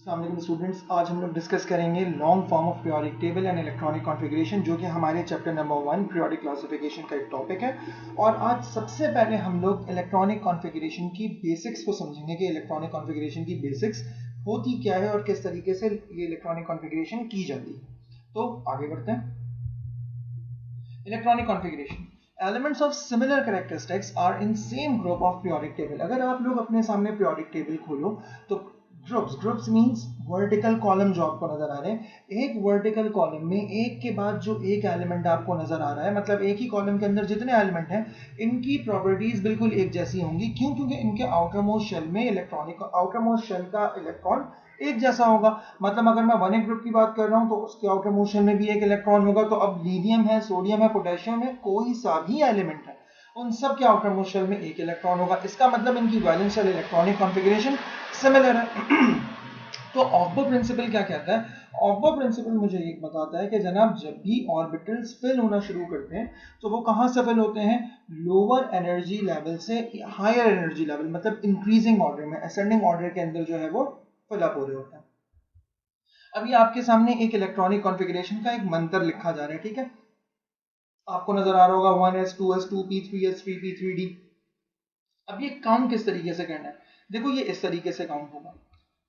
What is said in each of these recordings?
अस्सलाम वालेकुम स्टूडेंट्स, आज हम लोग डिस्कस करेंगे long form of periodic table and electronic configuration, जो कि हमारे चैप्टर नंबर 1 पीरियोडिक क्लासिफिकेशन का एक टॉपिक है। और आज सबसे पहले हम लोग इलेक्ट्रॉनिक कॉन्फ़िगरेशन की बेसिक्स को समझेंगे कि इलेक्ट्रॉनिक कॉन्फ़िगरेशन की बेसिक्स होती क्या है और किस तरीके से ये इलेक्ट्रॉनिक कॉन्फ़िगरेशन की जाती है। तो आगे बढ़ते हैं। Electronic configuration, elements of similar characteristics are in same group of periodic table। अगर आप लोग अपने सामने periodic table खोलो तो ग्रुप्स मींस वर्टिकल कॉलम जो आपको नजर आ रहे हैं, एक वर्टिकल कॉलम में एक के बाद जो एक एलिमेंट आपको नजर आ रहा है, मतलब एक ही कॉलम के अंदर जितने एलिमेंट हैं इनकी प्रॉपर्टीज बिल्कुल एक जैसी होंगी। क्यों? क्योंकि इनके आउटर मोस्ट शेल में इलेक्ट्रॉनिक आउटर मोस्ट शेल का इलेक्ट्रॉन एक जैसा होगा। मतलब अगर मैं 1s ग्रुप की बात कर रहा हूं तो उसके आउटर मोस्ट शेल में भी एक इलेक्ट्रॉन होगा। तो अब लिथियम है, सोडियम है, पोटेशियम है, कोई सा भी एलिमेंट है, उन सब के आउटर मोस्ट शेल में एक इलेक्ट्रॉन होगा। इसका मतलब इनकी valence shell electronic configuration similar है। तो ऑफ बोर प्रिंसिपल क्या कहता है? ऑफ बोर प्रिंसिपल मुझे ये बताता है कि जनाब जब भी ऑर्बिटल्स फिल होना शुरू करते हैं तो वो कहां से फिल होते हैं? लोअर एनर्जी लेवल से हायर एनर्जी लेवल, मतलब इंक्रीजिंग ऑर्डर में, असेंडिंग ऑर्डर के अंदर जो है वो फिल अप हो रहे होते हैं। अभी आपके सामने एक इलेक्ट्रॉनिक कॉन्फ़िगरेशन का एक मंत्र लिखा जा रहा है, ठीक है? आपको नजर आ रहा होगा 1s 2s 2p 3s 3p 3d। अब ये काउंट किस तरीके से करना है? देखो ये इस तरीके से काउंट होगा।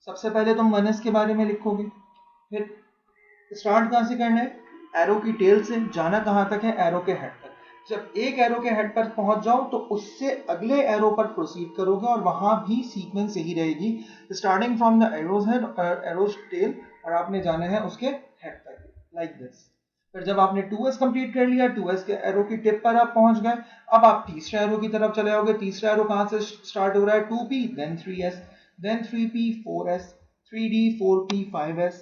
सबसे पहले तुम 1s के बारे में लिखोगे, फिर स्टार्ट कहां से करना है? एरो की टेल से। जाना कहां तक है? एरो के हेड तक। जब एक एरो के हेड पर पहुंच जाओ तो उससे अगले एरो पर प्रोसीड करोगे और वहां भी सीक्वेंस यही रहेगी, starting from the arrow's head arrow's tail, और आपने जाना है उसके हेड तक, लाइक दिस। फिर जब आपने 2s कंप्लीट कर लिया, 2s के एरो की टिप पर आप पहुंच गए, अब आप तीसरे एरो की तरफ चले जाओगे। तीसरा एरो कहां से स्टार्ट हो रहा है? 2p, then 3s, then 3p 4s, 3d 4p 5s,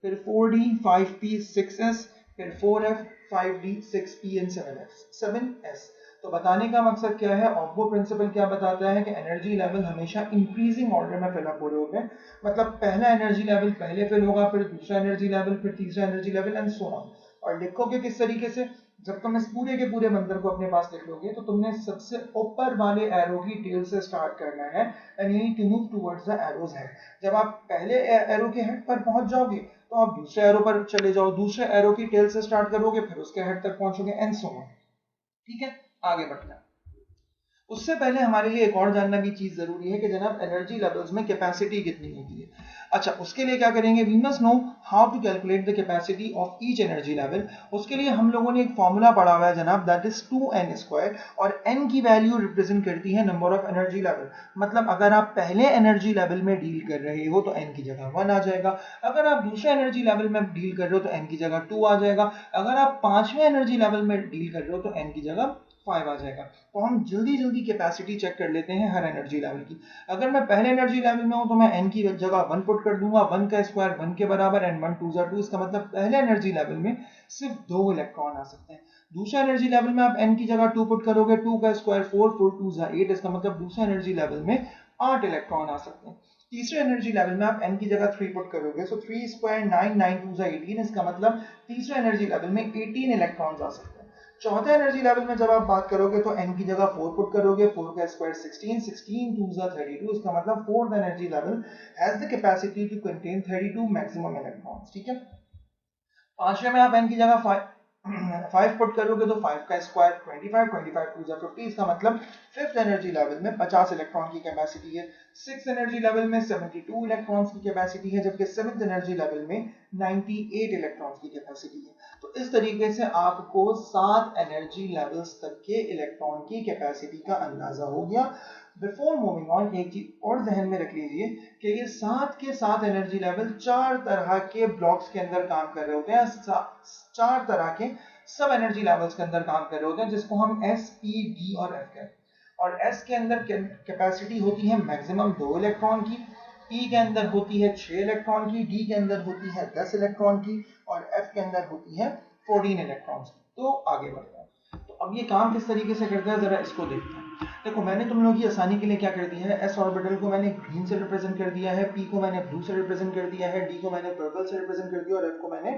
फिर 4d 5p 6s, फिर 4f 5d 6p and 7s। तो बताने का मकसद क्या है? ऑफ बोर प्रिंसिपल क्या बताता है कि एनर्जी लेवल हमेशा इंक्रीजिंग ऑर्डर में फिल अप हो रहे होते हैं। मतलब पहला एनर्जी लेवल पहले फिल होगा, फिर दूसरा एनर्जी लेवल, फिर तीसरा energy level and so on. और लिखोगे किस तरीके से? जब तुम इस पूरे के पूरे मंत्र को अपने पास लिख लोगे तो तुमने सबसे ऊपर वाले एरो की टेल से स्टार्ट करना है and you need to move towards the arrow's head. जब आप पहले एरो के हेड पर पहुंच जाओगे तो आप दूसरे एरो पर चले जाओ, दूसरे एरो की टेल से स्टार्ट करोगे, फिर उसके हेड तक पहुंचोगे एंड सो ऑन। ठीक है, आगे बढ़ते हैं। उससे पहले हमारे लिए एक और जानना भी चीज जरूरी है कि जनाब एनर्जी लेवल्स में कैपेसिटी कितनी होती है। अच्छा, उसके लिए क्या करेंगे? We must know how to calculate the capacity of each energy level. उसके लिए हम लोगों ने एक फॉर्मूला पढ़ा हुआ है जनाब, दैट इज 2n², और n की वैल्यू रिप्रेजेंट करती है नंबर ऑफ एनर्जी लेवल। मतलब अगर आप पहले एनर्जी लेवल में डील कर रहे हो तो n की जगह 1 आ जाएगा, अगर आप दूसरे एनर्जी लेवल में डील कर रहे हो तो n की जगह 2 आ जाएगा, अगर आप पांचवें एनर्जी लेवल में डील कर रहे हो तो n की जगह 5 आ जाएगा। तो हम जल्दी जल्दी कैपेसिटी चेक कर लेते हैं हर एनर्जी लेवल की। अगर मैं पहले एनर्जी लेवल में हूं तो मैं n की जगह 1 पुट कर दूंगा, 1 का स्क्वायर 1 के बराबर एंड 1 2 2। इसका मतलब पहले एनर्जी लेवल में सिर्फ 2 इलेक्ट्रॉन आ सकते हैं। दूसरे एनर्जी लेवल में आप n की जगह 2 पुट करोगे, 2 का स्क्वायर 4, 4 2 8। इसका मतलब दूसरे एनर्जी लेवल में 8 इलेक्ट्रॉन आ सकते हैं। तीसरे एनर्जी लेवल में आप n की जगह 3 पुट करोगे, सो 3 स्क्वायर 9, 9 2 18। इसका मतलब तीसरे एनर्जी लेवल में 18 इलेक्ट्रॉन्स आ सकते हैं। चौथे एनर्जी लेवल में जब आप बात करोगे तो n की जगह 4 पुट करोगे, 4 का स्क्वायर 16, 16 2 32। इसका मतलब fourth energy level has the capacity to contain 32 maximum electrons. ठीक है, पांचवे में आप n की जगह 5 पुट करोगे तो 5 का स्क्वायर 25, 25 2 50। इसका मतलब फिफ्थ एनर्जी लेवल में 50 इलेक्ट्रॉन की कैपेसिटी है। सिक्स एनर्जी लेवल में 72 इलेक्ट्रॉन्स की कैपेसिटी है, जबकि सेवेंथ एनर्जी लेवल में 98 इलेक्ट्रॉन्स की कैपेसिटी है। तो इस तरीके से आपको 7 एनर्जी लेवल्स तक के इलेक्ट्रॉन की कैपेसिटी का अंदाजा हो गया। बिफोर मूविंग ऑन, एक चीज और जहन में रख लीजिए कि ये 7 के 7 एनर्जी लेवल 4 तरह के ब्लॉक्स के अंदर काम कर रहे होते हैं, 4 तरह के सब एनर्जी लेवल्स के अंदर काम कर रहे होते हैं, जिसको हम S, P, D और F कहते हैं। और S के अंदर कैपेसिटी होती है मैक्सिमम 2 इलेक्ट्रॉन की, P के अंदर होती है 6 इलेक्ट्रॉन की, D के अंदर होती है 10 इलेक्ट्रॉन की, और F के अंदर होती है 14 इलेक्ट्रॉन की। तो आगे बढ़ते हैं। तो अब ये काम किस तरीके से करता है, जरा इसको देखते हैं। देखो, मैंने तुम लोगों की आसानी के लिए क्या कर दिया है, s ऑर्बिटल को मैंने ग्रीन से रिप्रेजेंट कर दिया है, p को मैंने ब्लू से रिप्रेजेंट कर दिया है, d को मैंने पर्पल से रिप्रेजेंट कर दिया और f को मैंने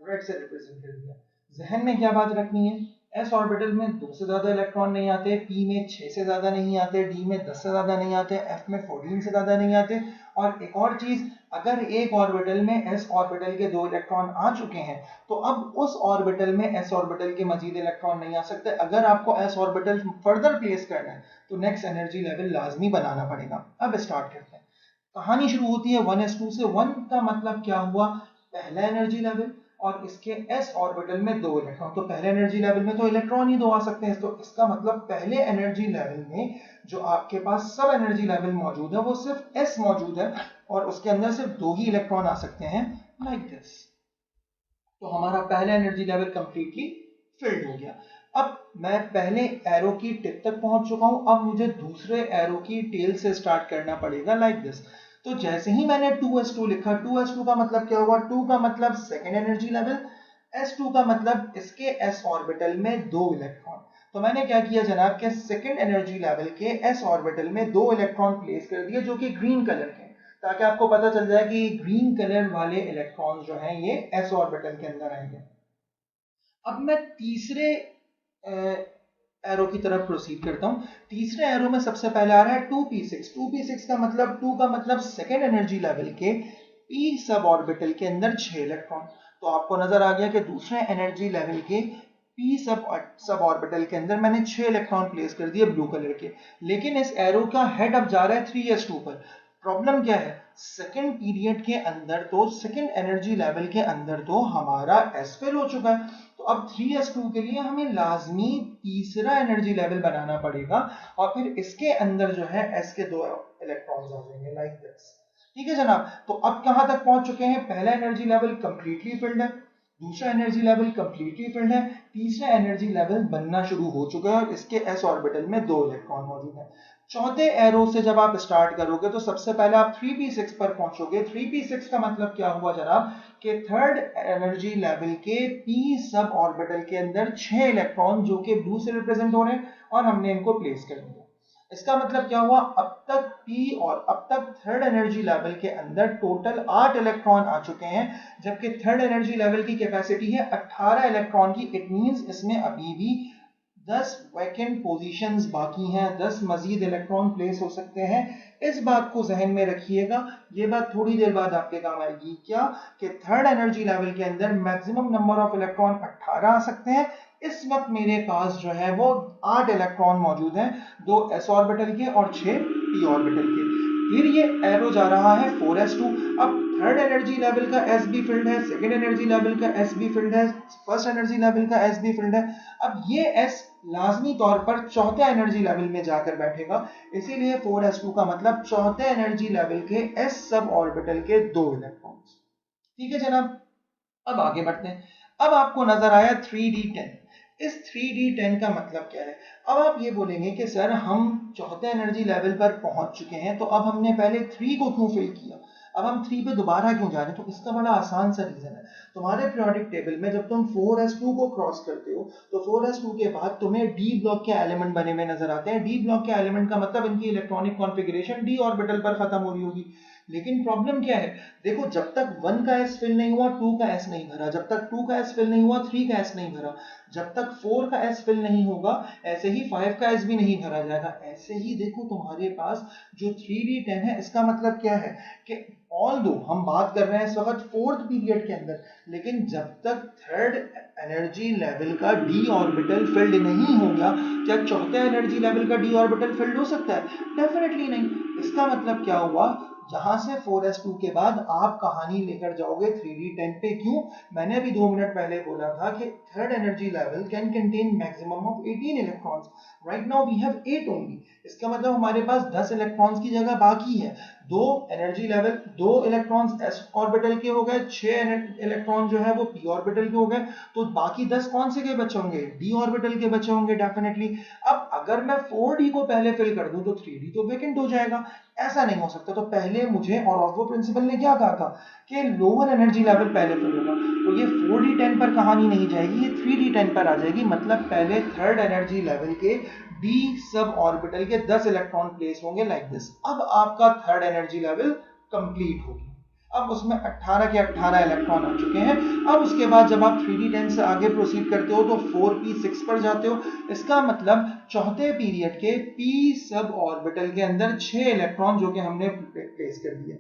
रेड से रिप्रेजेंट कर दिया। जहन में क्या बात रखनी है, s ऑर्बिटल में 2 से ज्यादा इलेक्ट्रॉन नहीं आते, p में 6 से ज्यादा नहीं आते, d में 10 से ज्यादा नहीं आते, f में 14 से ज्यादा नहीं आते। और एक और चीज, अगर एक ऑर्बिटल में s ऑर्बिटल के 2 इलेक्ट्रॉन आ चुके हैं तो अब उस ऑर्बिटल में s ऑर्बिटल के मजीद इलेक्ट्रॉन नहीं आ सकते। अगर आपको s ऑर्बिटल फर्दर प्लेस करना है तो नेक्स्ट एनर्जी लेवल लाजमी बनाना पड़ेगा। अब स्टार्ट करते हैं। कहानी शुरू होती है 1s2 से। 1 का मतलब क्या हुआ, पहला एनर्जी लेवल, और इसके s ऑर्बिटल में 2 इलेक्ट्रॉन। तो पहले एनर्जी लेवल में तो इलेक्ट्रॉन ही 2 आ सकते हैं, तो इसका मतलब पहले एनर्जी लेवल में जो आपके पास सब एनर्जी लेवल मौजूद है वो सिर्फ s मौजूद है और उसके अंदर सिर्फ 2 ही इलेक्ट्रॉन आ सकते हैं, लाइक दिस। तो हमारा पहला एनर्जी लेवल कंप्लीटली फिल्ड हो गया। अब मैं पहले एरो की टिप तक पहुंच चुका हूं, अब मुझे दूसरे एरो की टेल से स्टार्ट करना पड़ेगा, लाइक दिस। तो जैसे ही मैंने 2s2 लिखा, 2s2 का मतलब क्या हुआ, 2 का मतलब सेकेंड एनर्जी लेवल, s2 का मतलब इसके s ऑर्बिटल में 2 इलेक्ट्रॉन। तो मैंने क्या किया जनाब के सेकेंड एनर्जी लेवल के s ऑर्बिटल में 2 इलेक्ट्रॉन प्लेस कर दिए जो कि ग्रीन कलर के, ताकि आपको पता चल जाए कि ग्रीन कलर वाले इलेक्ट्रॉन जो हैं ये s ऑर्बिटल के अंदर आएंगे। अब मैं तीसरे एरो की तरफ प्रोसीड करता हूं। तीसरे एरो में सबसे पहले आ रहा है 2p6। 2p6 का मतलब 2 का मतलब सेकेंड एनर्जी लेवल के p सब ऑर्बिटल के अंदर 6 इलेक्ट्रॉन। तो आपको नजर आ गया कि दूसरे एनर्जी लेवल के p सब ऑर्बिटल के अंदर मैंने 6 इलेक्ट्रॉन प्लेस कर दिए ब्लू कलर के। लेकिन इस एरो का हेड अब जा रहा है 3s2 पर। प्रॉब्लम क्या है, सेकेंड पीरियड के अंदर तो सेकेंड एनर्जी लेवल के अंदर तो हमारा s फिल हो चुका है। तो अब 3s2 के लिए हमें लाजमी तीसरा एनर्जी लेवल बनाना पड़ेगा और फिर इसके अंदर जो है s के 2 इलेक्ट्रॉन्स आ जाएंगे, लाइक दिस। ठीक है जनाब। तो अब कहां तक पहुंच चुके हैं, पहला एनर्जी लेवल कंप्लीटली फिल्ड है, दूसरा एनर्जी लेवल कंप्लीटली फिल्ड है, तीसरा एनर्जी लेवल बनना शुरू हो चुका है और इसके s ऑर्बिटल में 2 इलेक्ट्रॉन मौजूद है। चौथे एरो से जब आप स्टार्ट करोगे तो सबसे पहले आप 3p6 पर पहुंचोगे। 3p6 का मतलब क्या हुआ जनाब कि थर्ड एनर्जी लेवल के p सब ऑर्बिटल के अंदर 6 इलेक्ट्रॉन जो कि ब्लू से रिप्रेजेंट हो रहे हैं और हमने इनको प्लेस कर दिया। इसका मतलब क्या हुआ, अब तक p और अब तक थर्ड एनर्जी लेवल के अंदर टोटल 8 इलेक्ट्रॉन आ चुके हैं, जबकि थर्ड एनर्जी लेवल की कैपेसिटी है 18 इलेक्ट्रॉन की। इट मींस इसमें अभी भी 10 वैकेंट पोजीशंस बाकी हैं, 10 मजीद इलेक्ट्रॉन प्लेस हो सकते हैं। इस बात को जहन में रखिएगा, ये बात थोड़ी देर बाद आपके काम आएगी। क्या कि थर्ड एनर्जी लेवल के अंदर मैक्सिमम नंबर ऑफ इलेक्ट्रॉन 18 आ सकते हैं। इस वक्त मेरे पास जो है वो 8 इलेक्ट्रॉन मौजूद हैं, 2 s ऑर्बिटल के और 6 p ऑर्बिटल के। फिर ये एरो जा रहा है 4s2। अब थर्ड एनर्जी लेवल का s भी फिल्ड है, सेकेंड एनर्जी लेवल का s भी फिल्ड है, फर्स्ट एनर्जी लेवल का s भी फिल्ड है। अब ये s लाजमी तौर पर चौथे एनर्जी लेवल में जाकर बैठेगा, इसीलिए 4s2 का मतलब चौथे एनर्जी लेवल के s सब ऑर्बिटल के 2 इलेक्ट्रॉन्स। ठीक है जनाब। अब आगे बढ़ते हैं। अब आपको नजर आया 3d10। इस 3d10 का मतलब क्या है। अब आप ये बोलेंगे कि सर हम चौथे एनर्जी लेवल पर पहुंच चुके हैं, तो अब हमने पहले 3 को क्यों फिल किया, अब हम 3 पे दोबारा क्यों जा रहे हैं। तो इसका बड़ा आसान सा रीजन है। तुम्हारे पीरियोडिक टेबल में जब तुम 4s2 को क्रॉस करते हो तो 4s2 के बाद तुम्हें d ब्लॉक के एलिमेंट बने हुए नजर आते हैं। d ब्लॉक के एलिमेंट का मतलब इनकी इलेक्ट्रॉनिक कॉन्फ़िगरेशन d ऑर्बिटल पर खत्म हो रही होगी। लेकिन प्रॉब्लम क्या है, देखो जब तक 1 का s फिल नहीं हुआ 2 का s नहीं भरा, जब तक 2 का s फिल नहीं हुआ 3 का s नहीं भरा, जब तक 4 का s फिल नहीं होगा ऐसे ही 5 का s भी नहीं भरा जाएगा। ऐसे ही देखो तुम्हारे पास जो 3d10 है, इसका मतलब क्या है कि ऑल दो हम बात कर रहे हैं इस वक्त फोर्थ पीरियड के अंदर, लेकिन जब तक थर्ड एनर्जी लेवल का d ऑर्बिटल फिल्ड नहीं होगा, क्या चौथे एनर्जी लेवल का d ऑर्बिटल फिल्ड हो सकता है? डेफिनेटली नहीं। इसका मतलब क्या हुआ, जहां से 4s2 के बाद आप कहानी लेकर जाओगे 3d10 पे। क्यों? मैंने अभी 2 मिनट पहले बोला था कि third energy level can contain maximum of 18 electrons. Right now we have 8 only. इसका मतलब हमारे पास 10 इलेक्ट्रॉन्स की जगह बाकी है। 2 energy level, 2 electrons s orbital के हो गए, 6 इलेक्ट्रॉन जो है वो p ऑर्बिटल के हो गए, तो बाकी 10 कौन से के बचे होंगे? d ऑर्बिटल के बचे होंगे डेफिनेटली। अब अगर मैं 4d को पहले फिल कर दूं तो 3d तो वेकेंट हो जाएगा। ऐसा नहीं हो सकता। तो पहले मुझे, और ऑल्फो प्रिंसिपल ने क्या कहा था कि लोअर एनर्जी लेवल पहले फिल होगा, तो ये 4d10 पर कहानी नहीं जाएगी, ये 3d10 पर आ जाएगी। मतलब पहले थर्ड एनर्जी लेवल के d सब ऑर्बिटल के 10 इलेक्ट्रॉन प्लेस होंगे, लाइक दिस। अब आपका थर्ड एनर्जी लेवल कंप्लीट होगी। अब उसमें 18 के 18 इलेक्ट्रॉन आ चुके हैं। अब उसके बाद जब आप 3d10 से आगे प्रोसीड करते हो तो 4p6 पर जाते हो। इसका मतलब चौथे पीरियड के p सब ऑर्बिटल के अंदर 6 इलेक्ट्रॉन जो कि हमने प्लेस कर दिए,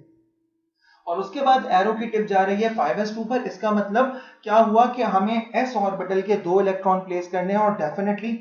और उसके बाद एरो की टिप जा रही है 5s2 पर। इसका मतलब क्या हुआ कि हमें s ऑर्बिटल के 2 इलेक्ट्रॉन प्लेस करने हैं, और डेफिनेटली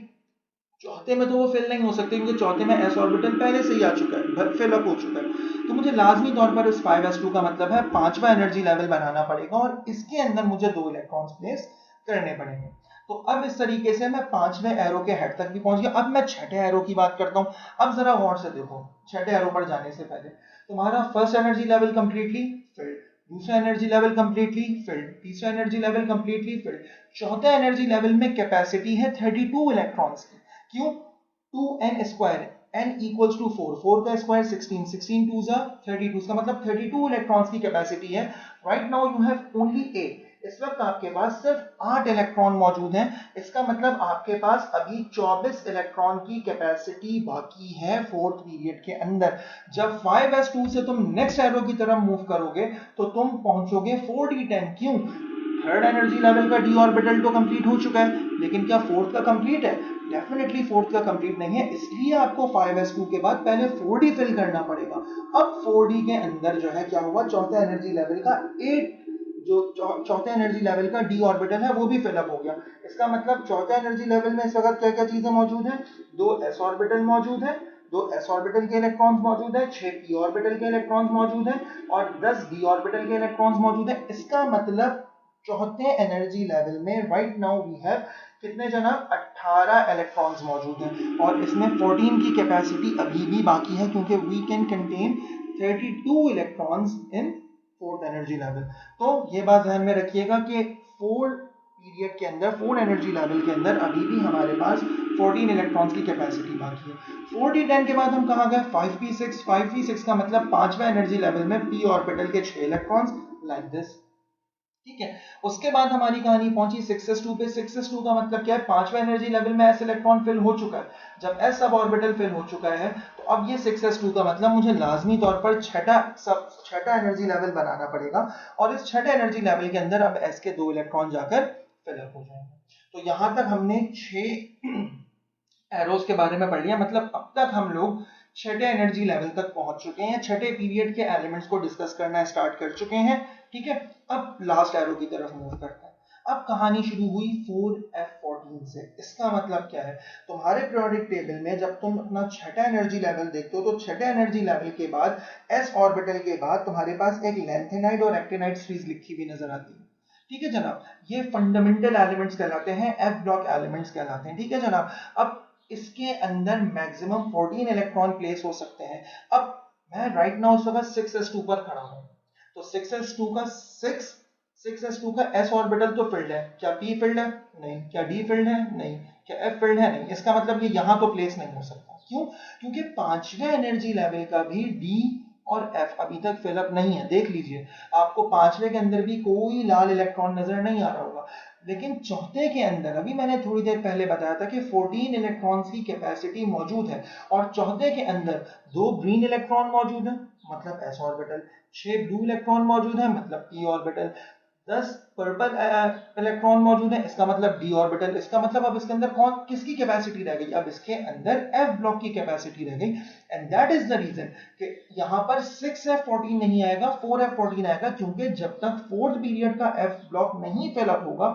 चौथे में तो वो फिल नहीं हो सकते क्योंकि चौथे में s ऑर्बिटल पहले से ही आ चुका है, फिल अप हो चुका है। तो मुझे लाजमी तौर पर इस 5s2 का मतलब है 5वां एनर्जी लेवल बनाना पड़ेगा, और इसके अंदर मुझे 2 इलेक्ट्रॉन्स प्लेस करने पड़ेंगे। तो अब इस तरीके से मैं 5वें एरो के हेड तक भी पहुंच गया। अब मैं छठे एरो की बात करता हूं। अब जरा गौर से देखो, छठे एरो पर जाने से पहले तुम्हारा first energy level completely filled, दूसरा एनर्जी लेवल कंप्लीटली फिल्ड, तीसरा एनर्जी लेवल कंप्लीटली फिल्ड, चौथा एनर्जी लेवल में कैपेसिटी है 32 इलेक्ट्रॉन्स की। क्यों? 2n square, n equals to 4, 4 का स्क्वायर 16, 16 2 जा 32, इसका मतलब 32 इलेक्ट्रॉन्स की कैपेसिटी है। Right now you have only 8, इस वक्त आपके पास सिर्फ 8 इलेक्ट्रॉन मौजूद हैं। इसका मतलब आपके पास अभी 24 इलेक्ट्रॉन की कैपेसिटी बाकी है फोर्थ पीरियड के अंदर। जब 5s2 से तुम नेक्स्ट एरो की तरफ मूव करोगे तो तुम पहुंचोगे 4d10। क्यों? थर्ड एनर्जी लेवल का d ऑर्बिटल तो कंप्लीट हो चुका है, लेकिन क्या फोर्थ का कंप्लीट है? डेफिनेटली फोर्थ का कंप्लीट नहीं है, इसलिए आपको 5s2 के बाद पहले 4d फिल करना पड़ेगा। अब 4d के अंदर जो है क्या हुआ, चौथे एनर्जी लेवल का 8 जो चौथे एनर्जी लेवल का d ऑर्बिटल है वो भी फिल अप हो गया। इसका मतलब चौथे एनर्जी लेवल में इस वक्त क्या क्या चीजें मौजूद हैं? 2 s ऑर्बिटल मौजूद है, 2 s ऑर्बिटल के इलेक्ट्रॉन्स मौजूद है, 6 p ऑर्बिटल के इलेक्ट्रॉन्स मौजूद हैं, और 10 d ऑर्बिटल के इलेक्ट्रॉन्स मौजूद हैं। इसका मतलब चौथे एनर्जी लेवल में राइट नाउ वी हैव कितने जनाब? 18 इलेक्ट्रॉन्स मौजूद हैं, और इसमें 14 की कैपेसिटी अभी भी बाकी है क्योंकि we can contain 32 electrons in fourth energy level. तो ये बात ध्यान में रखिएगा कि फोर्थ पीरियड के अंदर, फोर्थ एनर्जी लेवल के अंदर अभी भी हमारे पास 14 इलेक्ट्रॉन्स की कैपेसिटी बाकी है। 4d10 के बाद हम कहाँ गए? 5p6। 5p6 का मतलब 5वें एनर्जी लेवल में p ऑर्बिटल के 6 इलेक्ट्रॉन्स, लाइक दिस। ठीक है, उसके बाद हमारी कहानी पहुंची 6s2 पे। 6s2 का मतलब क्या है? 5वें एनर्जी लेवल में s इलेक्ट्रॉन फिल हो चुका है। जब s सब ऑर्बिटल फिल हो चुका है तो अब ये 6s2 का मतलब मुझे लाजमी तौर पर छठा एनर्जी लेवल बनाना पड़ेगा, और इस छठे एनर्जी लेवल के अंदर अब s के 2 इलेक्ट्रॉन जाकर फिल अप हो जाएंगे। तो यहां तक हमने 6 एरोस के बारे में पढ़ लिया, मतलब अब तक हम लोग छठे एनर्जी लेवल तक पहुंच चुके हैं, छठे पीरियड के एलिमेंट्स को डिस्कस करना स्टार्ट कर चुके हैं। ठीक है, अब लास्ट एरो की तरफ मूव करते हैं। अब कहानी शुरू हुई 4f14 से। इसका मतलब क्या है? तुम्हारे पीरियोडिक टेबल में जब तुम अपना छठा एनर्जी लेवल देखते हो तो छठे एनर्जी लेवल के बाद s ऑर्बिटल के बाद तुम्हारे पास एक लैंथेनाइड और एक्टिनाइड सीरीज लिखी हुई नजर आती है। ठीक है जनाब, ये फंडामेंटल एलिमेंट्स कहलाते हैं, f ब्लॉक एलिमेंट्स कहलाते हैं। ठीक है जनाब, अब इसके अंदर मैक्सिमम 14 इलेक्ट्रॉन प्लेस हो सकते हैं। अब मैं राइट नाउ उस वक्त 6s2 पर खड़ा हूं, तो 6s2 का 6s2 का s ऑर्बिटल तो फिल्ड है। क्या p फिल्ड है? नहीं। क्या d फिल्ड है? नहीं। क्या f फिल्ड है? नहीं। इसका मतलब ये यहां तो प्लेस नहीं हो सकता। क्यों? क्योंकि 5वें एनर्जी लेवल का भी d और f अभी तक फिलअप नहीं है। देख लीजिए, आपको 5वें के अंदर भी कोई लाल इलेक्ट्रॉन नजर नहीं आ रहा होगा, लेकिन चौथे के अंदर अभी मैंने थोड़ी देर पहले बताया था कि 14 इलेक्ट्रॉन्स की कैपेसिटी मौजूद है, और चौथे के अंदर 2 ग्रीन इलेक्ट्रॉन मौजूद है मतलब s ऑर्बिटल, 6 ब्लू इलेक्ट्रॉन मौजूद है मतलब p ऑर्बिटल, 10 पर्पल इलेक्ट्रॉन मौजूद है, इसका मतलब d ऑर्बिटल। इसका मतलब अब इसके अंदर कौन किसकी कैपेसिटी रह गई? अब इसके अंदर f ब्लॉक की कैपेसिटी रह गई, and that is the reason कि यहां पर 6f14 नहीं आएगा, 4f14 आएगा, क्योंकि जब तक फोर्थ पीरियड का f ब्लॉक नहीं फिल अप होगा,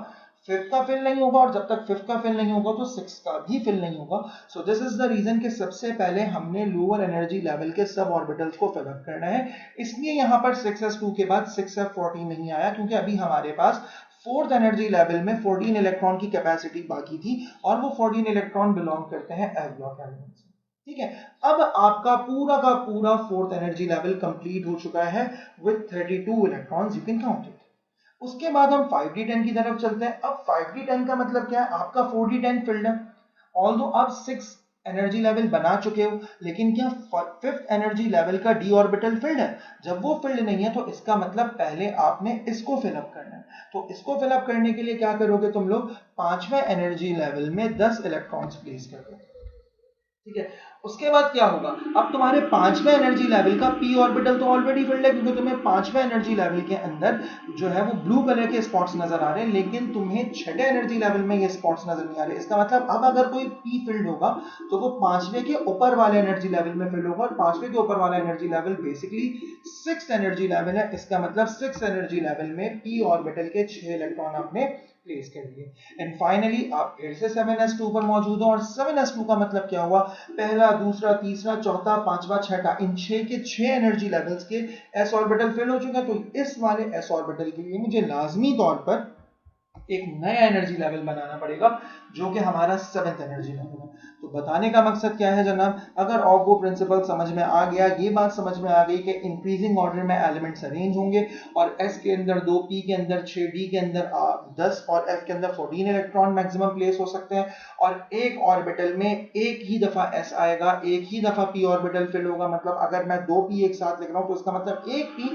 फिफ्थ का फिल नहीं होगा, और जब तक फिफ्थ का फिल नहीं होगा तो सिक्स का भी फिल नहीं होगा। So this is the reason कि सबसे पहले हमने लोअर एनर्जी लेवल के सब ऑर्बिटल्स को फिल अप करना है। इसलिए यहां पर 6s2 के बाद 6f14 नहीं आया, क्योंकि अभी हमारे पास फोर्थ एनर्जी लेवल में 14 इलेक्ट्रॉन की कैपेसिटी बाकी थी, और वो 14 इलेक्ट्रॉन बिलोंग करते हैं f ब्लॉक एलिमेंट से। ठीक है, अब आपका पूरा का पूरा फोर्थ एनर्जी लेवल कंप्लीट हो चुका है with 32 electrons, you can count it. उसके बाद हम 5d10 की तरफ चलते हैं। अब 5d10 का मतलब क्या है? आपका 4d10 फिल्ड है, ऑल्दो आप 6 एनर्जी लेवल बना चुके हो, लेकिन क्या फिफ्थ एनर्जी लेवल का d ऑर्बिटल फिल्ड है? जब वो फिल्ड नहीं है तो इसका मतलब पहले आपने इसको फिलअप करना है। तो इसको फिलअप करने के लिए क्या करोगे तुम लोग? 5वें एनर्जी लेवल में 10 इलेक्ट्रॉन्स प्लेस करोगे। ठीक है, उसके बाद क्या होगा, अब तुम्हारे पांचवें एनर्जी लेवल का p ऑर्बिटल तो ऑलरेडी फिल्ड है, क्योंकि तुम्हें पांचवें एनर्जी लेवल के अंदर जो है वो ब्लू कलर के स्पॉट्स नजर आ रहे हैं, लेकिन तुम्हें छठे एनर्जी लेवल में ये स्पॉट्स नजर नहीं आ रहे। इसका मतलब अब अगर कोई p फिल्ड होगा तो वो पांचवें के ऊपर वाले एनर्जी लेवल में फिल्ड होगा, और पांचवें के ऊपर वाला energy level basically six energy level है। इसका मतलब सिक्स एनर्जी लेवल में p ऑर्बिटल के 6 इलेक्ट्रॉन आपने प्लेस कर दिए। एंड फाइनली आप फिर से 7s2 पर मौजूद हो, और 7s2 का मतलब क्या हुआ, पहला, दूसरा, तीसरा, चौथा, पांचवा, छठा, इन 6 के 6 एनर्जी लेवल्स के s ऑर्बिटल फिल हो चुके हैं। तो इस वाले s ऑर्बिटल के लिए मुझे लाजमी तौर पर एक नया एनर्जी लेवल बनाना पड़ेगा, जो कि हमारा 7th एनर्जी लेवल है। तो बताने का मकसद क्या है जनाब, अगर आपको प्रिंसिपल समझ में आ गया, ये बात समझ में आ गई कि इंक्रीजिंग ऑर्डर में एलिमेंट्स अरेंज होंगे, और s के अंदर 2, p के अंदर 6, d के अंदर 10 और f के अंदर 14 इलेक्ट्रॉन मैक्सिमम प्लेस हो सकते हैं, और एक ऑर्बिटल में एक ही दफा s आएगा, एक ही दफा p ऑर्बिटल फिल होगा। मतलब अगर मैं 2p एक साथ लिख रहा हूं तो इसका मतलब एक p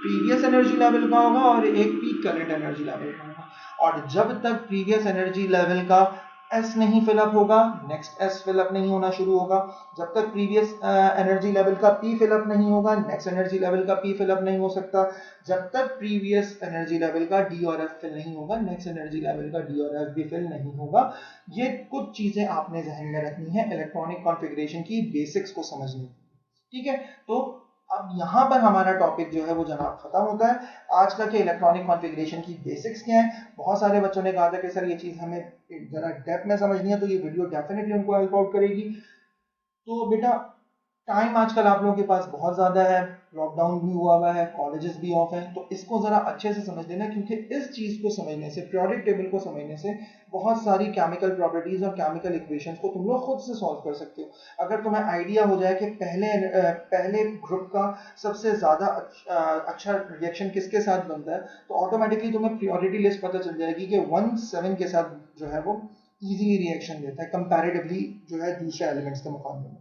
प्रीवियस एनर्जी लेवल का होगा और एक p करंट एनर्जी लेवल का होगा। और जब तक प्रीवियस एनर्जी लेवल का S नहीं फिलअप होगा, नेक्स्ट S फिलअप नहीं होना शुरू होगा। जब तक प्रीवियस एनर्जी लेवल का P फिलअप नहीं होगा, नेक्स्ट एनर्जी लेवल का P फिलअप नहीं हो सकता। जब तक प्रीवियस एनर्जी लेवल का D और F फिल नहीं होगा, नेक्स्ट एनर्जी लेवल का D और F भी फिल नहीं होगा। ये कुछ चीजें आपने जहन में रखनी है इलेक्ट्रॉनिक कॉन्फ़िगरेशन की बेसिक्स को समझने के लिए, ठीक है। तो अब यहाँ पर हमारा टॉपिक जो है वो जनाब खत्म होता है। आज का कि इलेक्ट्रॉनिक कॉन्फ़िगरेशन की बेसिक्स क्या है। बहुत सारे बच्चों ने कहा था कि सर ये चीज़ हमें जरा डेप्थ में समझनी है, तो ये वीडियो डेफिनेटली उनको हेल्प आउट करेगी। तो बेटा टाइम आजकल आप लोगों के पास बहुत ज़्यादा है, लॉकडाउन भी हुआ है, कॉलेजेस भी ऑफ हैं, तो इसको ज़रा अच्छे से समझ लेना, क्योंकि इस चीज़ को समझने से, पीरियोडिक टेबल को समझने से बहुत सारी केमिकल प्रॉपर्टीज़ और केमिकल इक्वेशंस को तुम लोग खुद से सॉल्व कर सकते हो। अगर तुम्हें आइडिया हो जाए कि पहले ग्रुप का सबसे ज़्यादा अच्छा रिएक्शन किसके साथ बनता है, तो ऑटोमेटिकली तुम्हें प्रियोरिटी लिस्ट पता चल जाएगी कि 1 7 के साथ जो है वो ईजिली रिएक्शन देता है कंपैरेटिवली जो है दूसरे एलिमेंट्स के मुकाबले में।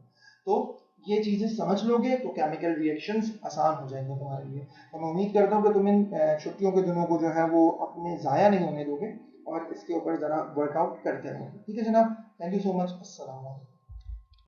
तो ये चीजें समझ लोगे तो केमिकल रिएक्शंस आसान हो जाएंगे तुम्हारे लिए। तो मैं उम्मीद करता हूँ कि तुम इन छुट्टियों के दिनों को जो है वो अपने ज़ाया नहीं होने दोगे, और इसके ऊपर ज़रा वर्कआउट करते रहोगे। ठीक है जनाब, थैंक यू सो मच, अस्सलाम वालेकुम।